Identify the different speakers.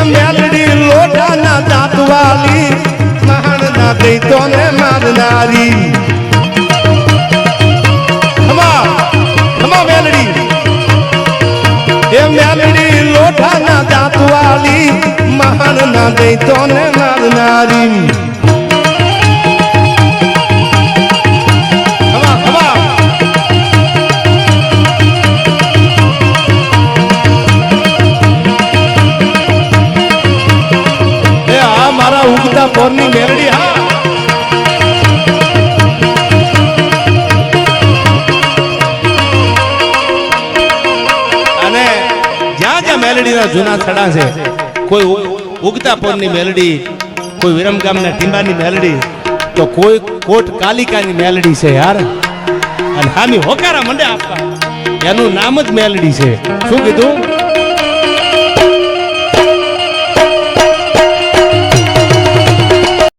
Speaker 1: મેલડી લોટાના દાંતવાલી મહાન ના દઈ તો ને મારનારી મેલડી લોટાના દાંતવાલી મહાન ના દઈ તો ને મારનારી ઉગતા પોરની મેલડી હા અને જ્યાં જ્યાં મેલડીના જૂના થડા છે કોઈ ઉગતા પોરની મેલડી કોઈ વિરમગામના ટીંબાની મેલડી તો કોઈ કોટ કાલિકાની મેલડી છે યાર અને હામી હોકારા મંડે આપવા એનું નામ જ મેલડી છે શું કીધું